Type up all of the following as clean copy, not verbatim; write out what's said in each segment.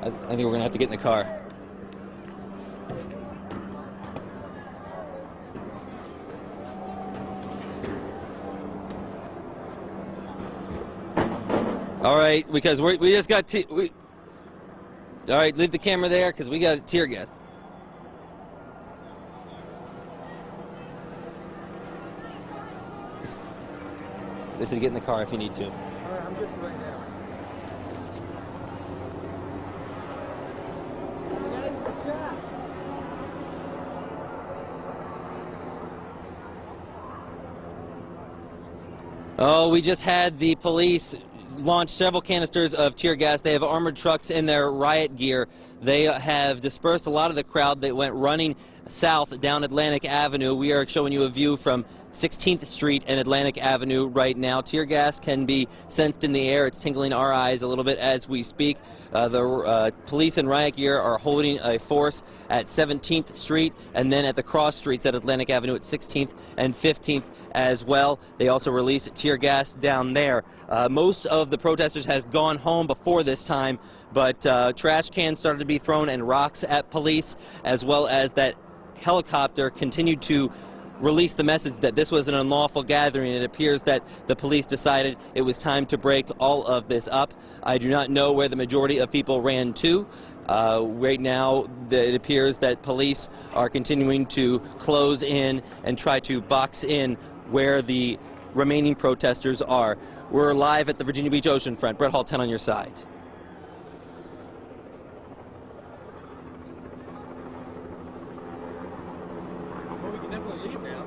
I think we're going to have to get in the car. All right, because we just got all right, leave the camera there because we got tear gas. They said get in the car if you need to. All right, I'm getting right now. Oh, we just had the police launch several canisters of tear gas. They have armored trucks in their riot gear. They have dispersed a lot of the crowd that went running south down Atlantic Avenue. We are showing you a view from 16th Street and Atlantic Avenue right now. Tear gas can be sensed in the air. It's tingling our eyes a little bit as we speak. The police in riot gear are holding a force at 17th Street and then at the cross streets at Atlantic Avenue at 16th and 15th as well. They also released tear gas down there. Most of the protesters has gone home before this time, but trash cans started to be thrown and rocks at police, as well as that helicopter continued to release the message that this was an unlawful gathering. It appears that the police decided it was time to break all of this up. I do not know where the majority of people ran to. Right now, it appears that police are continuing to close in and try to box in where the remaining protesters are. We're live at the Virginia Beach oceanfront. Brett Hall, 10 on your side. Well, we can definitely leave now.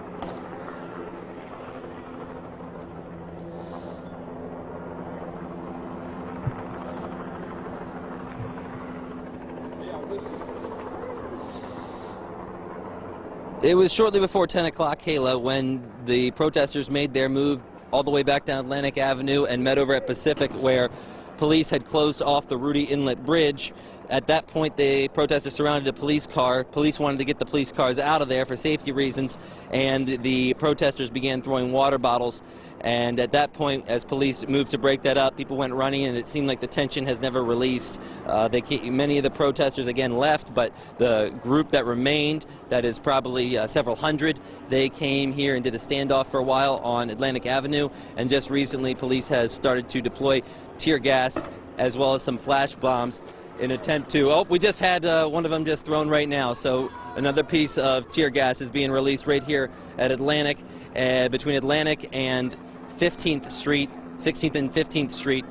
It was shortly before 10 o'clock, Kayla, when the protesters made their move all the way back down Atlantic Avenue and met over at Pacific, where police had closed off the Rudy Inlet Bridge. At that point, the protesters surrounded a police car. Police wanted to get the police cars out of there for safety reasons, and the protesters began throwing water bottles. And at that point, as police moved to break that up, people went running, and it seemed like the tension has never released. Many of the protesters again left, but the group that remained, that is probably several hundred, they came here and did a standoff for a while on Atlantic Avenue, and just recently police has started to deploy tear gas as well as some flash bombs in attempt to, oh, we just had one of them just thrown right now, so another piece of tear gas is being released right here at Atlantic, between Atlantic and 15th Street, 16th and 15th Street.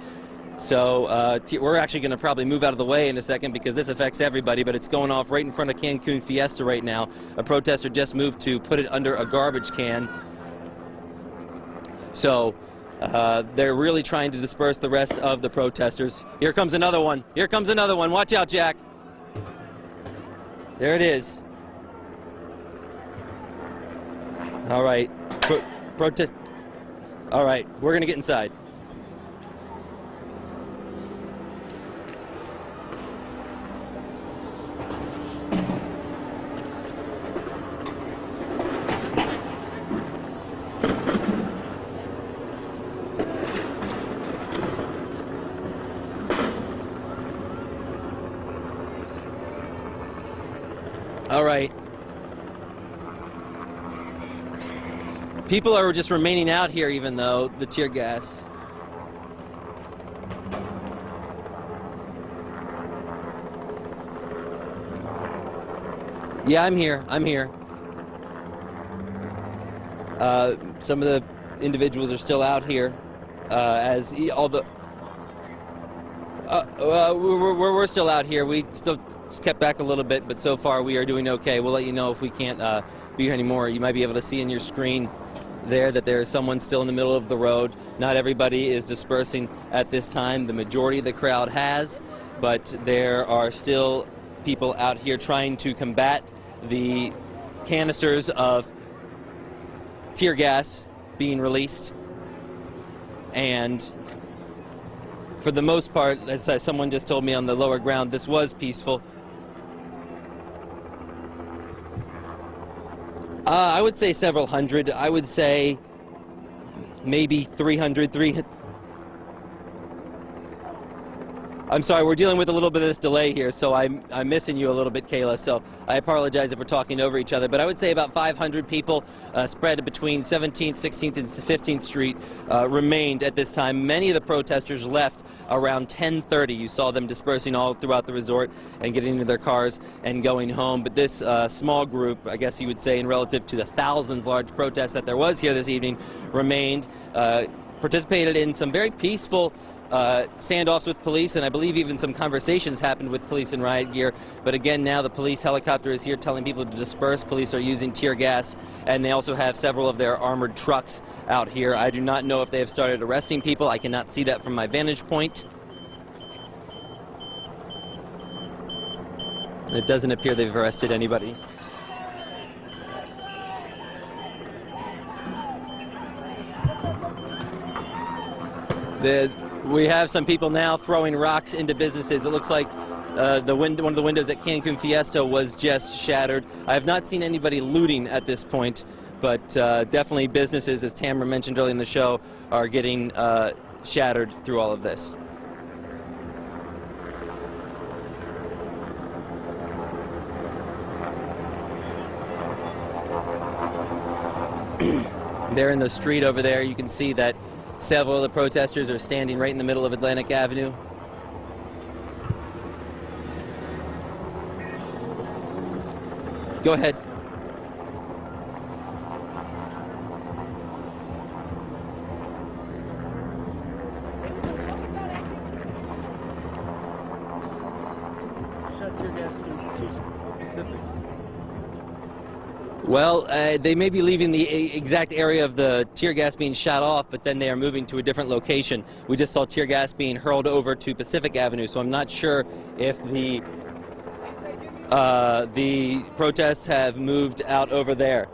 So we're actually going to probably move out of the way in a second because this affects everybody, but it's going off right in front of Cancun Fiesta right now. A protester just moved to put it under a garbage can. So they're really trying to disperse the rest of the protesters. Here comes another one. Here comes another one. Watch out, Jack. There it is. All right. Protest. All right. We're going to get inside. All right. People are just remaining out here even though the tear gas. Yeah, I'm here. I'm here. Some of the individuals are still out here, as all the. We're still out here. We still kept back a little bit, but so far we are doing okay. We'll let you know if we can't be here anymore. You might be able to see in your screen there that there is someone still in the middle of the road. Not everybody is dispersing at this time. The majority of the crowd has, but there are still people out here trying to combat the canisters of tear gas being released. And for the most part, as someone just told me on the lower ground, this was peaceful. I would say several hundred. I would say maybe 300. I'm sorry, we're dealing with a little bit of this delay here, so I'm missing you a little bit, Kayla, so I apologize if we're talking over each other. But I would say about 500 people spread between 17th, 16th, and 15th Street remained at this time. Many of the protesters left around 10:30. You saw them dispersing all throughout the resort and getting into their cars and going home. But this small group, I guess you would say, in relative to the thousands large protests that there was here this evening, remained, participated in some very peaceful standoffs with police, and I believe even some conversations happened with police in riot gear. But again, now the police helicopter is here telling people to disperse. Police are using tear gas, and they also have several of their armored trucks out here. I do not know if they have started arresting people. I cannot see that from my vantage point. It doesn't appear they've arrested anybody. We have some people now throwing rocks into businesses. It looks like one of the windows at Cancun Fiesta was just shattered. I have not seen anybody looting at this point, but definitely businesses, as Tamara mentioned earlier in the show, are getting shattered through all of this. There in the street over there, you can see that several of the protesters are standing right in the middle of Atlantic Avenue. Go ahead. Shut tear gas too specific. Well, they may be leaving the exact area of the tear gas being shot off, but then they are moving to a different location. We just saw tear gas being hurled over to Pacific Avenue, so I'm not sure if the protests have moved out over there.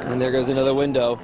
And there goes another window.